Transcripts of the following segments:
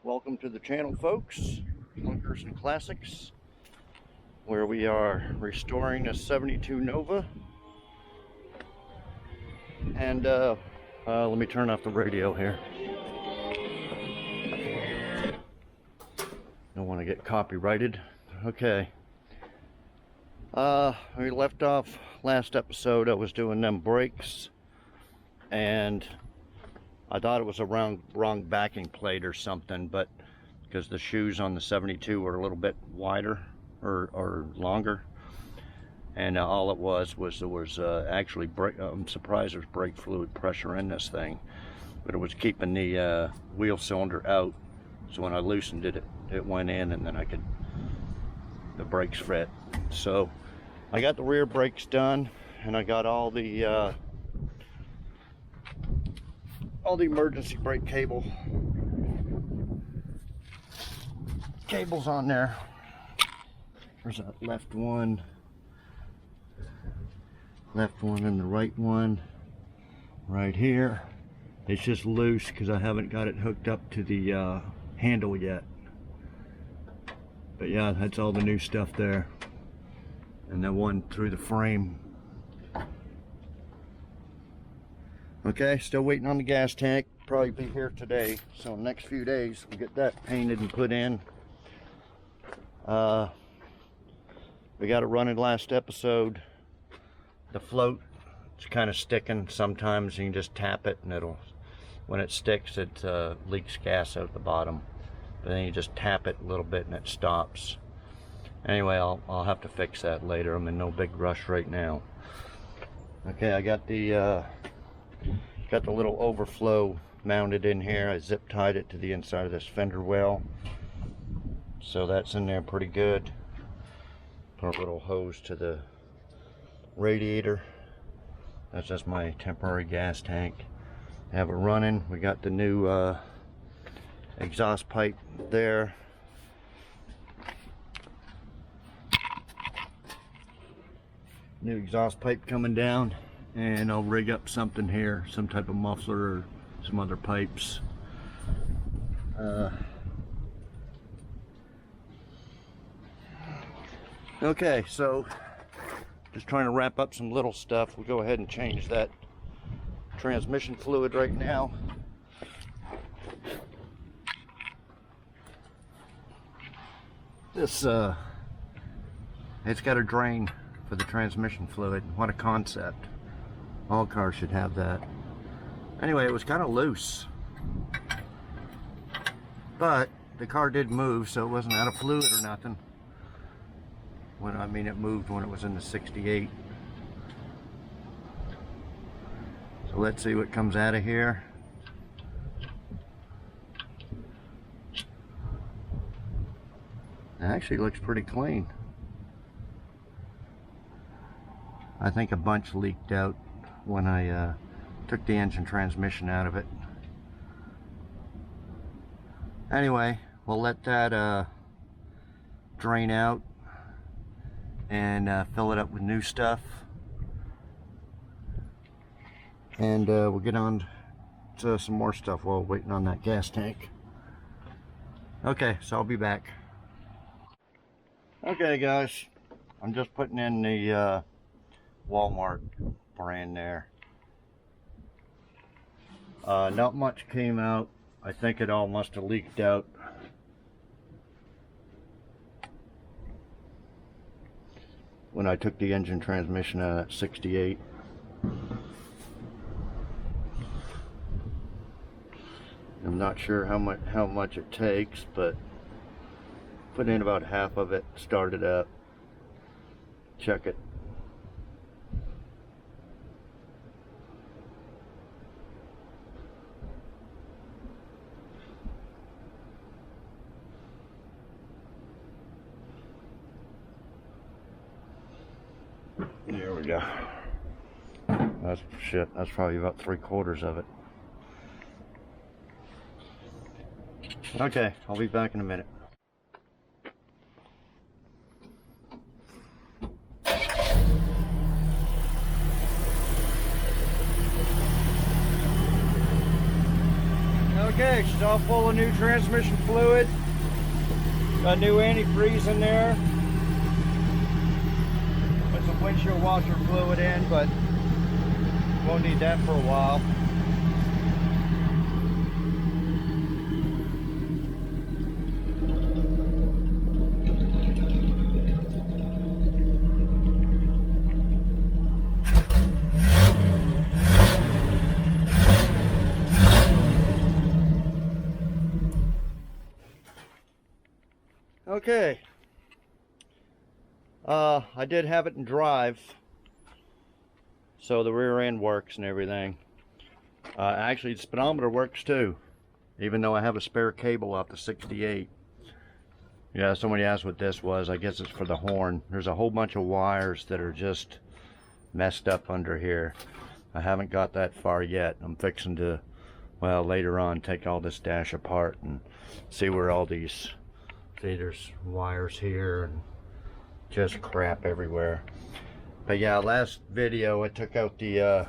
Welcome to the channel, folks. Clunkers and Classics, where we are restoring a 72 Nova. And let me turn off the radio here. Don't want to get copyrighted. Okay. We left off last episode. I was doing them brakes, and I thought it was a wrong backing plate or something, but because the shoes on the 72 were a little bit wider or longer, and all it was there was actually I'm surprised there's brake fluid pressure in this thing, but it was keeping the wheel cylinder out. So when I loosened it, it went in, and then the brakes fit. So I got the rear brakes done, and I got all the emergency brake cables on there. There's a left one and the right one right here. It's just loose because I haven't got it hooked up to the handle yet. But yeah, that's all the new stuff there. And then one through the frame. Okay, still waiting on the gas tank. Probably be here today. So next few days we'll get that painted and put in. We got it running last episode. The float, it's kind of sticking. Sometimes you can just tap it and when it sticks, it leaks gas out the bottom. But then you just tap it a little bit and it stops. Anyway, I'll have to fix that later. I'm in no big rush right now. Okay, I got the little overflow mounted in here. I zip tied it to the inside of this fender well, so that's in there pretty good. Put a little hose to the radiator. That's just my temporary gas tank. Have it running. We got the new exhaust pipe there. New exhaust pipe coming down, and I'll rig up something here, some type of muffler or some other pipes. Okay, so just trying to wrap up some little stuff. We'll go ahead and change that transmission fluid right now. This it's got a drain for the transmission fluid. What a concept. All cars should have that. Anyway, it was kind of loose, but the car did move, so it wasn't out of fluid or nothing. It moved when it was in the 68. So let's see what comes out of here. It actually looks pretty clean. I think a bunch leaked out when I took the engine transmission out of it. Anyway, we'll let that drain out and fill it up with new stuff, and we'll get on to some more stuff while waiting on that gas tank. Okay, so I'll be back. Okay guys, I'm just putting in the Walmart brand there. Not much came out. I think it all must have leaked out. When I took the engine transmission out of that 68. I'm not sure how much it takes, but put in about half of it, start it up, check it. There we go. That's shit. That's probably about 3/4 of it. Okay, I'll be back in a minute. Okay, It's all full of new transmission fluid. Got new antifreeze in there. Put some windshield washer fluid in, but won't need that for a while. Okay, I did have it in drive, so the rear end works and everything. Actually, the speedometer works too, even though I have a spare cable out to 68. Yeah, somebody asked what this was. I guess it's for the horn. There's a whole bunch of wires that are just messed up under here. I haven't got that far yet. I'm fixing to, well, later on, take all this dash apart and see where all these... See, there's wires here and just crap everywhere. But yeah, last video I took out the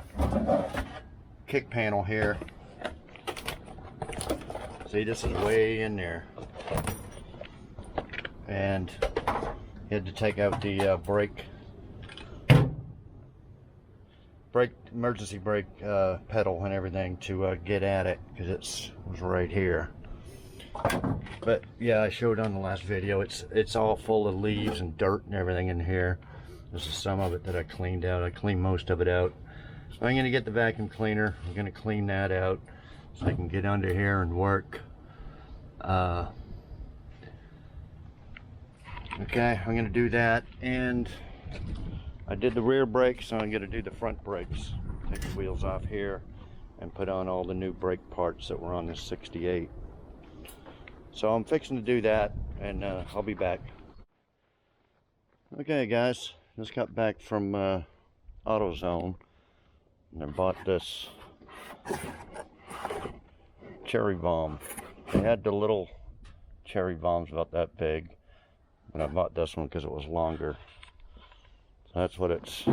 kick panel here. See, this is way in there. And had to take out the emergency brake pedal and everything to get at it, because it was right here. But yeah, I showed on the last video, it's all full of leaves and dirt and everything in here. This is some of it that I cleaned out. I cleaned most of it out. So I'm going to get the vacuum cleaner. I'm going to clean that out so I can get under here and work. Okay, I'm going to do that. And I did the rear brakes, so I'm going to do the front brakes. Take the wheels off here and put on all the new brake parts that were on this 68. So I'm fixing to do that, and I'll be back. Okay guys, just got back from AutoZone, and I bought this cherry bomb. They had the little cherry bombs about that big, but I bought this one because it was longer. So that's what it's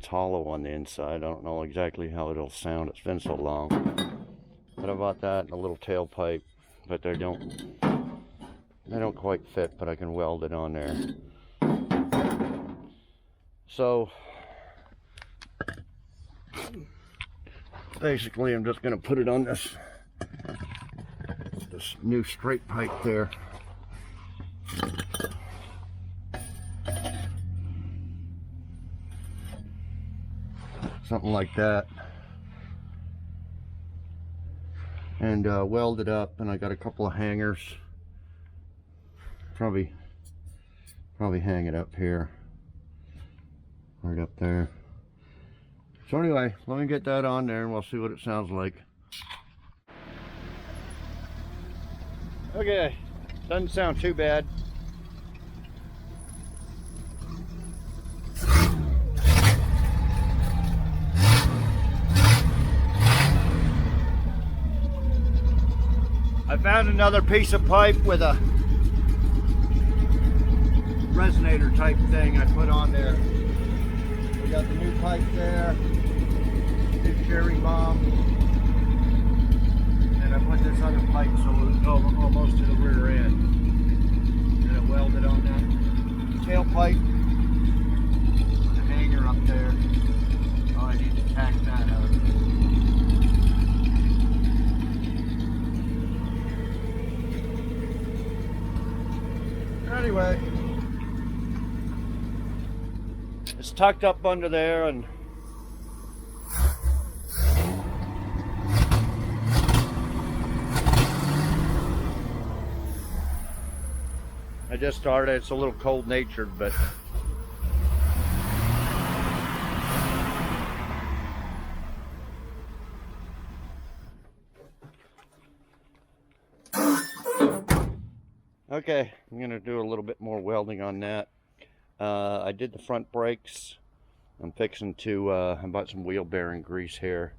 hollow on the inside. I don't know exactly how it'll sound, it's been so long. But I bought that and a little tailpipe. But they don't quite fit, but I can weld it on there. So basically I'm just going to put it on this new straight pipe there. Something like that. And weld it up, and I got a couple of hangers. Probably hang it up here, right up there. So anyway, let me get that on there and we'll see what it sounds like. Okay, doesn't sound too bad. I found another piece of pipe with a resonator type thing I put on there. We got the new pipe there, new cherry bomb, and I put this other pipe so it would go almost to the rear end. And it welded on that tailpipe with a hanger up there. Oh, I need to tack that out. Anyway, it's tucked up under there, and I just started. It's a little cold natured, but okay, I'm going to do a little bit more welding on that. I did the front brakes. I'm fixing to, I bought some wheel bearing grease here.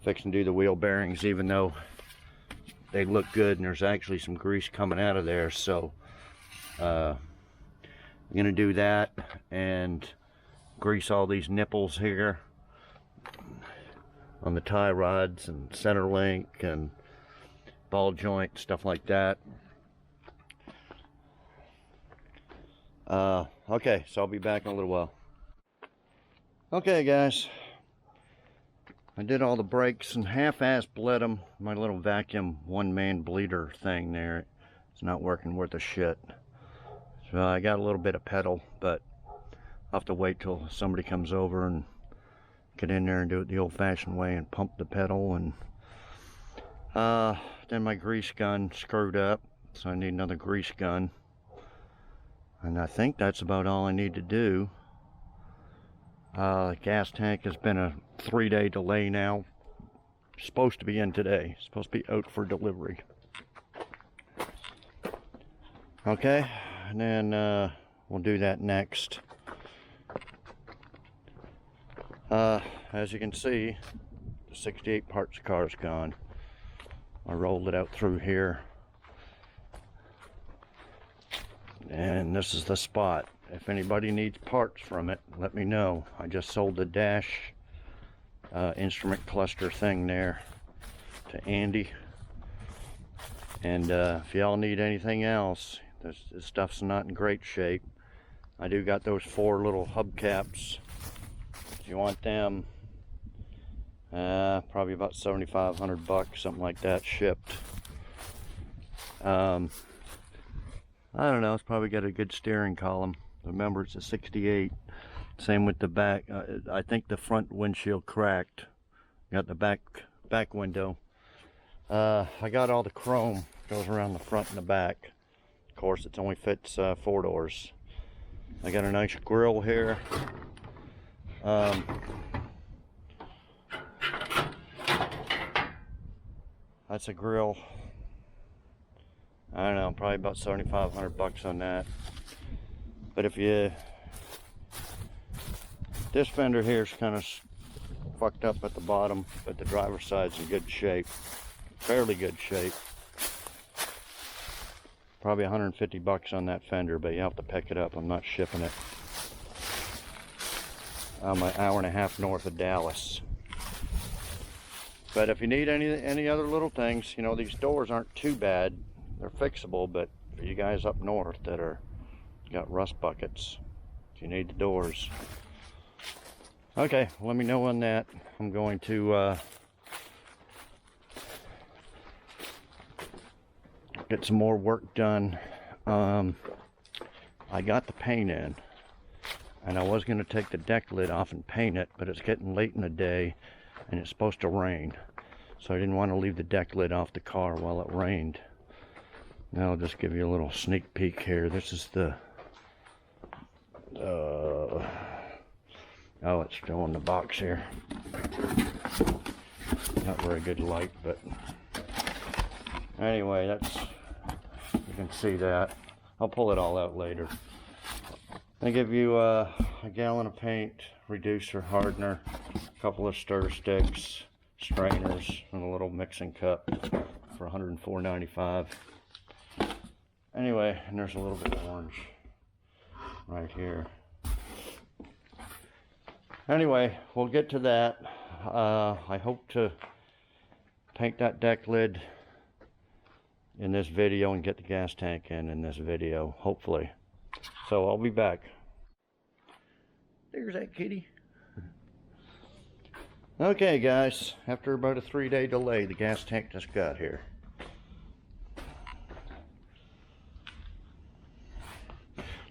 Fixing to do the wheel bearings, even though they look good and there's actually some grease coming out of there. So I'm going to do that and grease all these nipples here on the tie rods and center link and ball joint, stuff like that. Okay, so I'll be back in a little while. Okay guys, I did all the brakes and half-ass bled them. My little vacuum one-man bleeder thing there, it's not working worth a shit. So I got a little bit of pedal, but I'll have to wait till somebody comes over and get in there and do it the old-fashioned way and pump the pedal. And then my grease gun screwed up, so I need another grease gun. And I think that's about all I need to do. The gas tank has been a 3-day delay now. Supposed to be in today. Supposed to be out for delivery. Okay, and then we'll do that next. As you can see, the 68 parts car is gone. I rolled it out through here. And this is the spot. If anybody needs parts from it, let me know. I just sold the dash instrument cluster thing there to Andy. And if y'all need anything else, this stuff's not in great shape. I do got those 4 little hubcaps. If you want them, probably about $7,500, something like that, shipped. I don't know, it's probably got a good steering column. Remember, it's a 68. Same with the back. I think the front windshield cracked. Got the back window. I got all the chrome, goes around the front and the back. Of course, it only fits 4 doors. I got a nice grill here. That's a grill. I don't know, probably about $7,500 on that. But if you, this fender here is kind of fucked up at the bottom, but the driver's side's in good shape, fairly good shape. Probably $150 on that fender, but you have to pick it up. I'm not shipping it. I'm an hour and a half north of Dallas. But if you need any other little things, you know, these doors aren't too bad. They're fixable, but for you guys up north that got rust buckets, if you need the doors. Okay, let me know on that. I'm going to get some more work done. I got the paint in, and I was going to take the deck lid off and paint it, but it's getting late in the day and it's supposed to rain, so I didn't want to leave the deck lid off the car while it rained. Now I'll just give you a little sneak peek here. This is the oh, it's still in the box here. Not very good light, but anyway, that's, you can see that. I'll pull it all out later. I give you a gallon of paint, reducer, hardener, a couple of stir sticks, strainers, and a little mixing cup for $104.95. Anyway, and there's a little bit of orange right here. Anyway, we'll get to that. I hope to paint that deck lid in this video and get the gas tank in this video, hopefully. So I'll be back. There's that kitty. Okay guys, after about a 3-day delay, the gas tank just got here.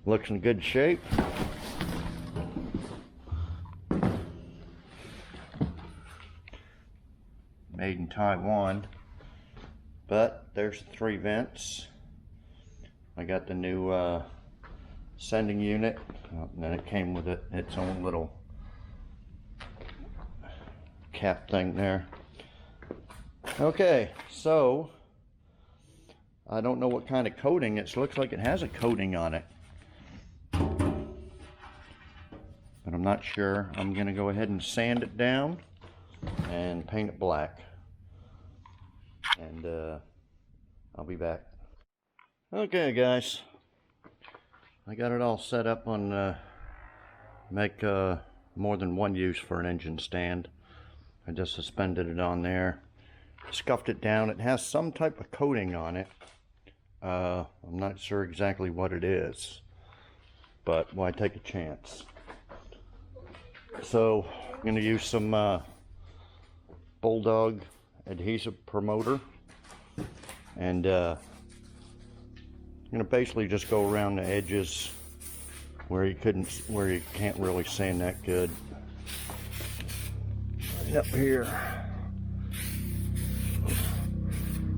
Looks in good shape. Made in Taiwan. But there's the 3 vents. I got the new sending unit, and then it came with its own little cap thing there. Okay, so I don't know what kind of coating. It looks like it has a coating on it, but I'm not sure. I'm gonna go ahead and sand it down and paint it black, and I'll be back. Okay guys, I got it all set up on make more than one use for an engine stand. I just suspended it on there, scuffed it down. It has some type of coating on it. I'm not sure exactly what it is, but why take a chance? So I'm going to use some Bulldog adhesive promoter, and I'm going to basically just go around the edges where you can't really sand that good. Right up here.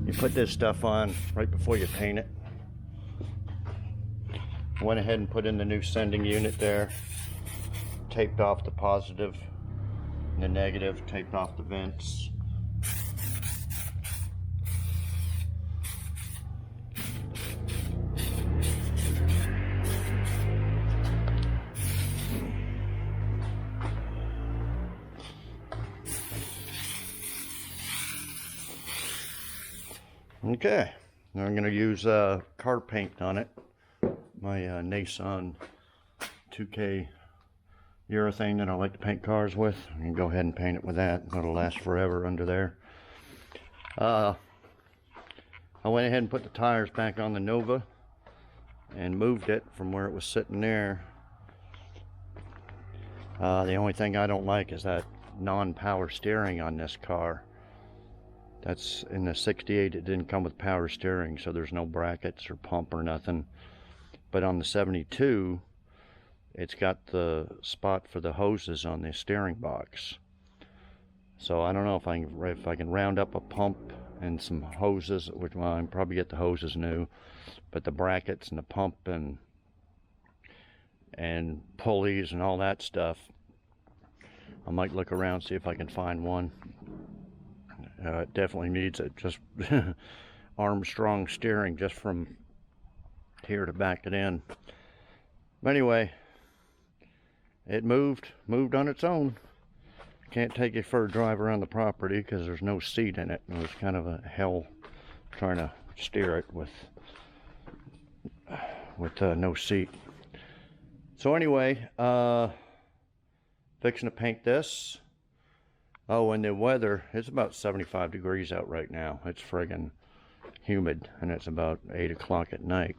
You put this stuff on right before you paint it. I went ahead and put in the new sending unit there. Taped off the positive and the negative, taped off the vents. Okay, now I'm going to use car paint on it. My Nissan 2K urethane that I like to paint cars with. I can go ahead and paint it with that. It'll last forever under there. I went ahead and put the tires back on the Nova and moved it from where it was sitting there. The only thing I don't like is that non-power steering on this car. That's in the 68, it didn't come with power steering, so there's no brackets or pump or nothing. But on the 72, it's got the spot for the hoses on the steering box. So I don't know if I can round up a pump and some hoses, which, well, I can probably get the hoses new, but the brackets and the pump and pulleys and all that stuff, I might look around, see if I can find one. It definitely needs it, just Armstrong steering just from here to back it in. But anyway, it moved on its own. Can't take it for a drive around the property because there's no seat in it. It was kind of a hell trying to steer it with no seat. So anyway, fixing to paint this. Oh, and the weather, it's about 75 degrees out right now. It's friggin' humid, and it's about 8 o'clock at night.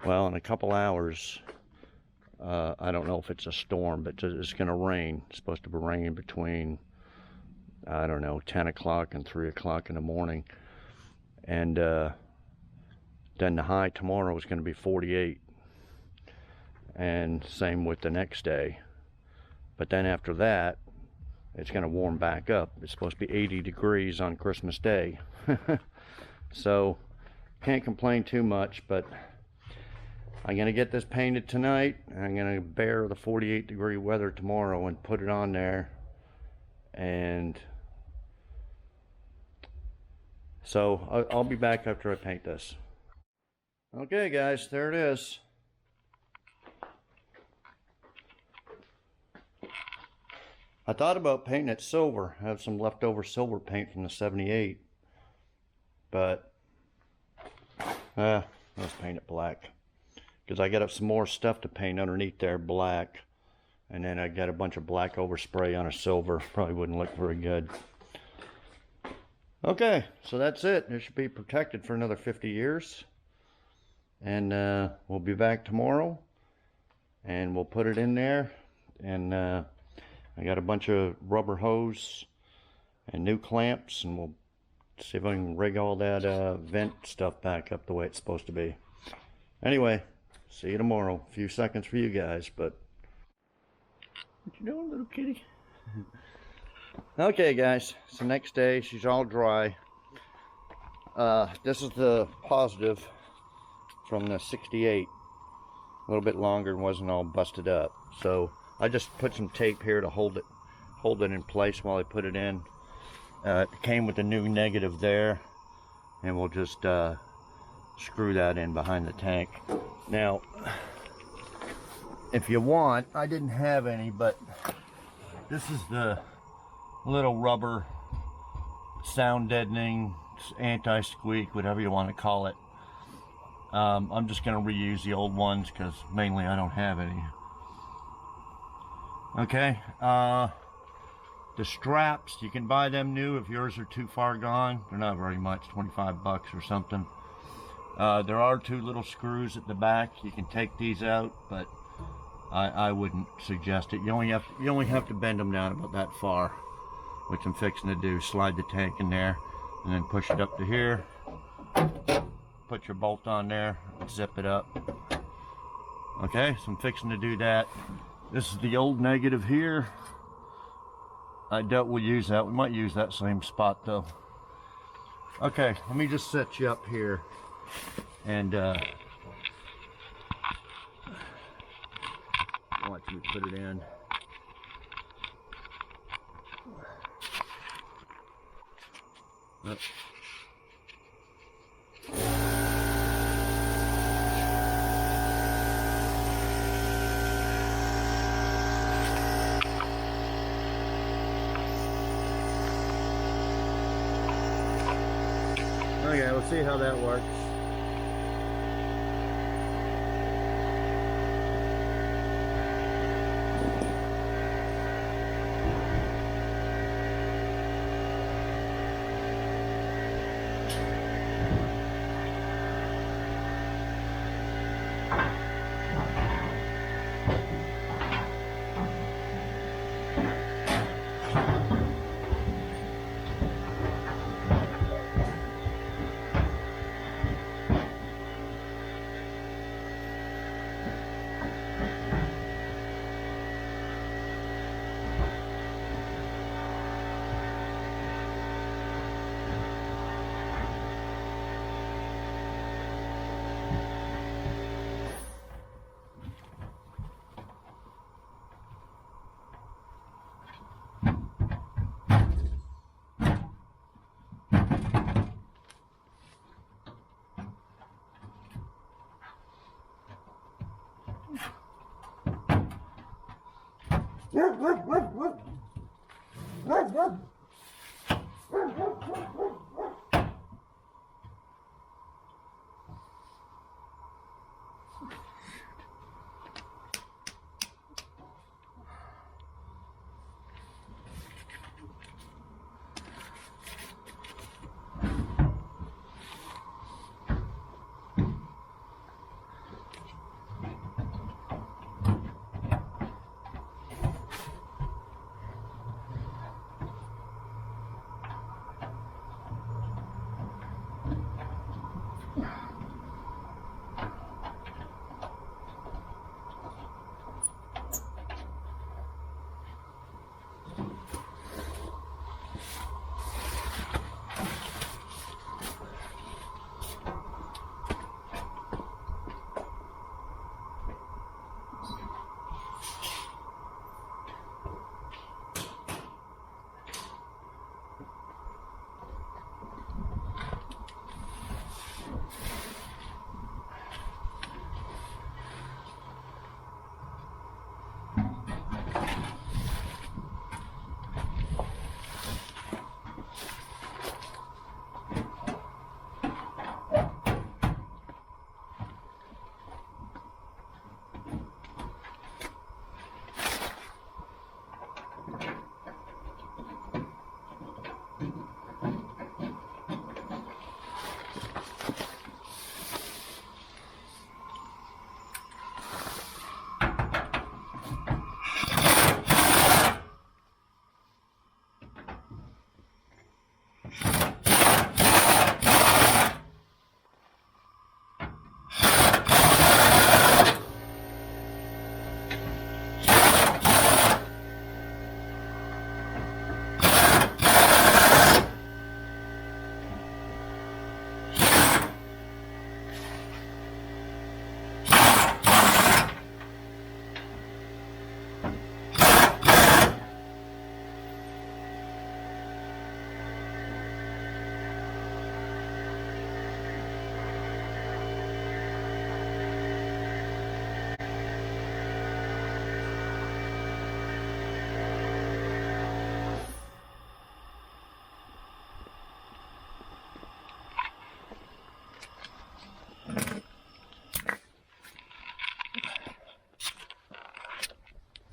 Well, in a couple hours, I don't know if it's a storm, but it's going to rain. It's supposed to be raining between, I don't know, 10 o'clock and 3 o'clock in the morning. And then the high tomorrow is going to be 48. And same with the next day. But then after that, it's going to warm back up. It's supposed to be 80 degrees on Christmas Day. So, can't complain too much, but I'm going to get this painted tonight. I'm going to bear the 48 degree weather tomorrow and put it on there. And so, I'll be back after I paint this. Okay guys, there it is. I thought about painting it silver. I have some leftover silver paint from the 78. But, let's paint it black. Because I got some more stuff to paint underneath there, black. And then I got a bunch of black overspray on a silver. Probably wouldn't look very good. Okay, so that's it. It should be protected for another 50 years. And we'll be back tomorrow. And we'll put it in there. And I got a bunch of rubber hose and new clamps, and we'll see if I can rig all that vent stuff back up the way it's supposed to be. Anyway, see you tomorrow. A few seconds for you guys, but what you doing, little kitty? Okay guys, it's the next day. She's all dry. This is the positive from the 68. A little bit longer and wasn't all busted up. So I just put some tape here to hold it in place while I put it in. It came with a new negative there, and we'll just screw that in behind the tank. Now, if you want, I didn't have any, but this is the little rubber sound deadening, anti-squeak, whatever you want to call it. I'm just going to reuse the old ones because mainly I don't have any. Okay, The straps, you can buy them new if yours are too far gone. They're not very much, 25 bucks or something. There are 2 little screws at the back. You can take these out, but I wouldn't suggest it. You only have to bend them down about that far, which I'm fixing to do. Slide the tank in there and then push it up to here. Put your bolt on there, zip it up. Okay, so I'm fixing to do that. This is the old negative here. I doubt we'll use that. We might use that same spot though. Okay, let me just set you up here and watch me put it in. Oh. Okay, let's see how that works.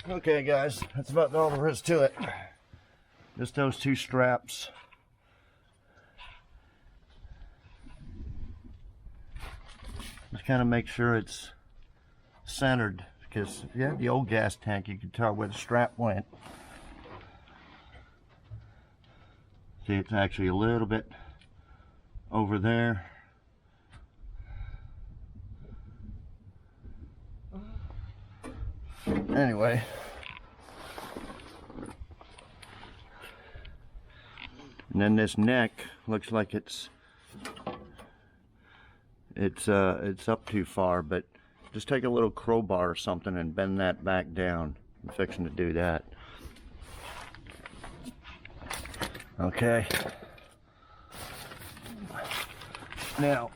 Okay guys, that's about all there is to it. Just those two straps. Just kind of make sure it's centered, because if you had the old gas tank, you could tell where the strap went. See, it's actually a little bit over there. Anyway, and then this neck looks like it's up too far, but just take a little crowbar or something and bend that back down. I'm fixing to do that. Okay. Now,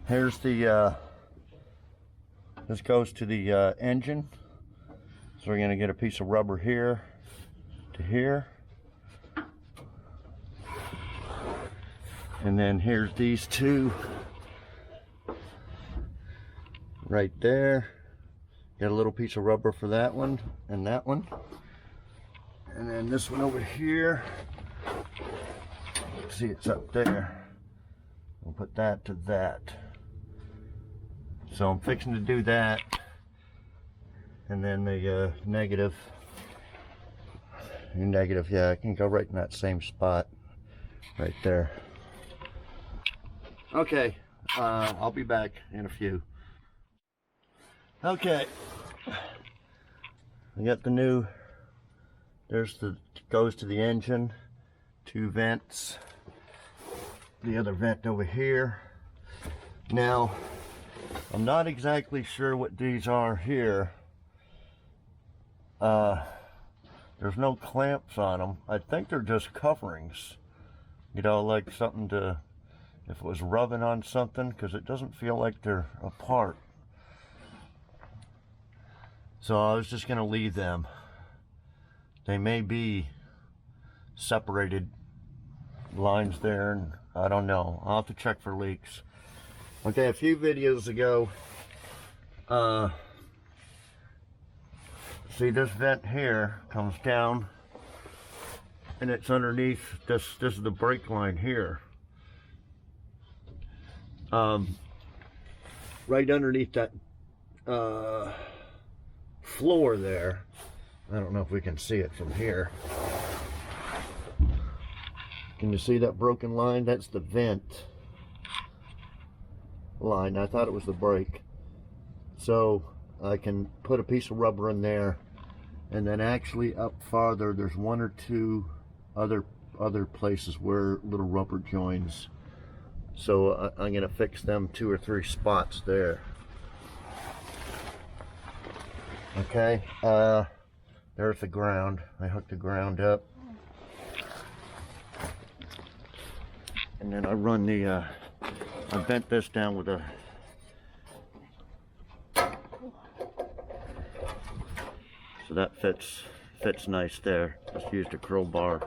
here's the, this goes to the engine. So we're gonna get a piece of rubber here to here. And then here's these two right there. Got a little piece of rubber for that one and that one. And then this one over here. See, it's up there. We'll put that to that. So I'm fixing to do that. And then the negative, yeah, I can go right in that same spot right there. Okay, I'll be back in a few. Okay, I got the new, there's the, goes to the engine, two vents, the other vent over here. Now, I'm not exactly sure what these are here. There's no clamps on them. I think they're just coverings, you know, like something to, if it was rubbing on something, because it doesn't feel like they're apart. So I was just gonna leave them. They may be separated lines there, and I don't know. I'll have to check for leaks. Okay, a few videos ago, see this vent here comes down, and it's underneath this. This is the brake line here. Right underneath that floor there. I don't know if we can see it from here. Can you see that broken line? That's the vent line. I thought it was the brake. So I can put a piece of rubber in there, and then actually up farther there's one or two other places where little rubber joins. So I'm gonna fix them 2 or 3 spots there. Okay, there's the ground. I hooked the ground up. And then I run the, I bent this down with a, so that fits nice there. Just used a crowbar.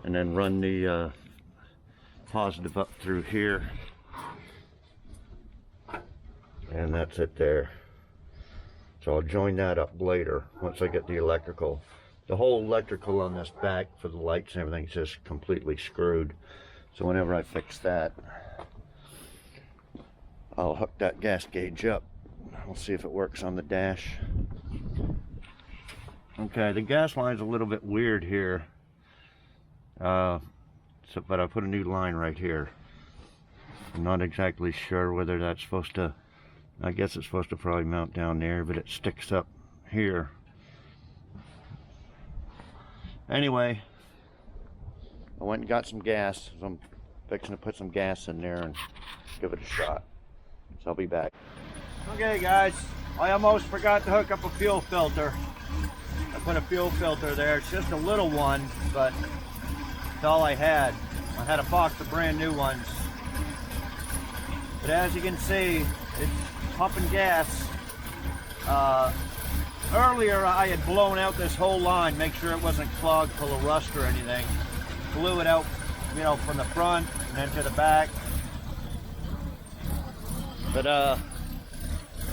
And then run the positive up through here. And that's it there. So I'll join that up later once I get the electrical. The whole electrical on this back for the lights and everything is just completely screwed. So whenever I fix that, I'll hook that gas gauge up. We'll see if it works on the dash. Okay, the gas line's a little bit weird here. But I put a new line right here. I'm not exactly sure whether that's supposed to, I guess it's supposed to probably mount down there, but it sticks up here. Anyway, I went and got some gas. So I'm fixing to put some gas in there and give it a shot. So I'll be back. Okay guys, I almost forgot to hook up a fuel filter. I put a fuel filter there. It's just a little one, but it's all I had. I had a box of brand new ones. But as you can see, it's pumping gas. Earlier I had blown out this whole line, make sure it wasn't clogged full of rust or anything. Blew it out, you know, from the front and then to the back. But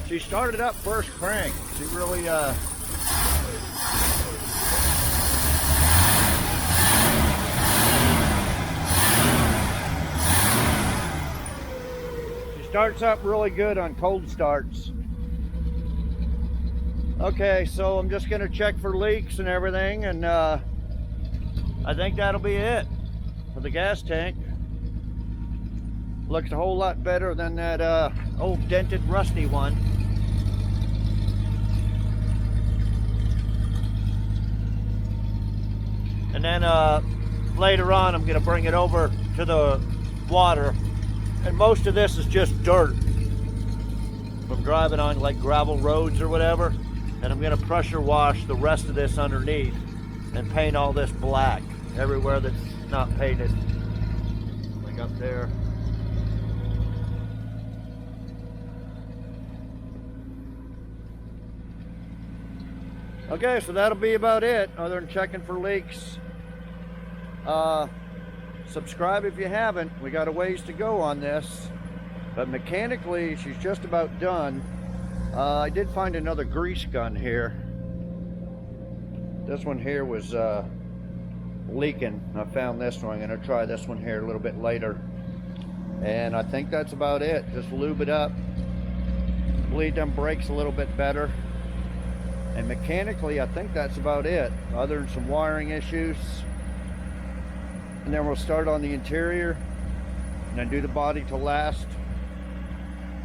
She started up first crank. She really starts up really good on cold starts. Okay, so I'm just gonna check for leaks and everything, and I think that'll be it for the gas tank. Looks a whole lot better than that old dented rusty one. And then later on I'm gonna bring it over to the water. And most of this is just dirt from driving on like gravel roads or whatever. And I'm gonna pressure wash the rest of this underneath and paint all this black everywhere that's not painted. Like up there. Okay, so that'll be about it, other than checking for leaks. Subscribe if you haven't. We got a ways to go on this, but mechanically she's just about done. I did find another grease gun here. This one here was leaking. I found this one. I'm gonna try this one here a little bit later, and I think that's about it. Just lube it up, bleed them brakes a little bit better, and mechanically I think that's about it, other than some wiring issues. And then we'll start on the interior and then do the body to last.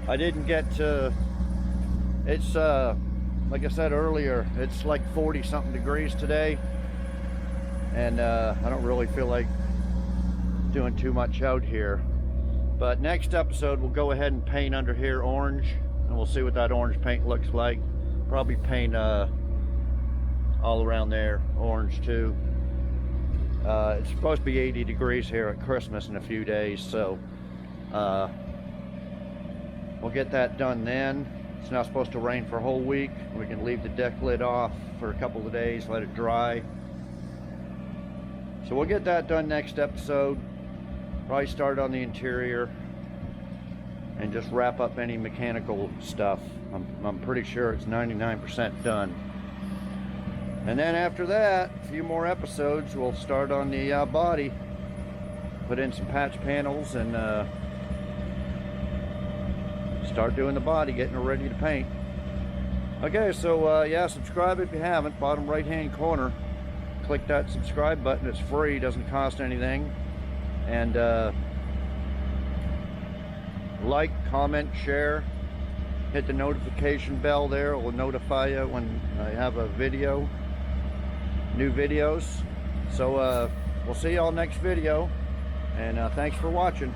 I didn't get to, it's like I said earlier, it's like 40 something degrees today, and I don't really feel like doing too much out here. But next episode we'll go ahead and paint under here orange, and we'll see what that orange paint looks like. Probably paint all around there orange too. It's supposed to be 80 degrees here at Christmas in a few days, so we'll get that done then. It's not supposed to rain for a whole week. We can leave the deck lid off for a couple of days, let it dry. So we'll get that done next episode. Probably start on the interior and just wrap up any mechanical stuff. I'm pretty sure it's 99% done. And then after that, a few more episodes, we'll start on the body. Put in some patch panels and start doing the body, getting it ready to paint. Okay, so yeah, subscribe if you haven't. Bottom right hand corner, click that subscribe button. It's free, doesn't cost anything. And like, comment, share. Hit the notification bell there. It will notify you when I have a video. New videos. So we'll see y'all next video, and thanks for watching.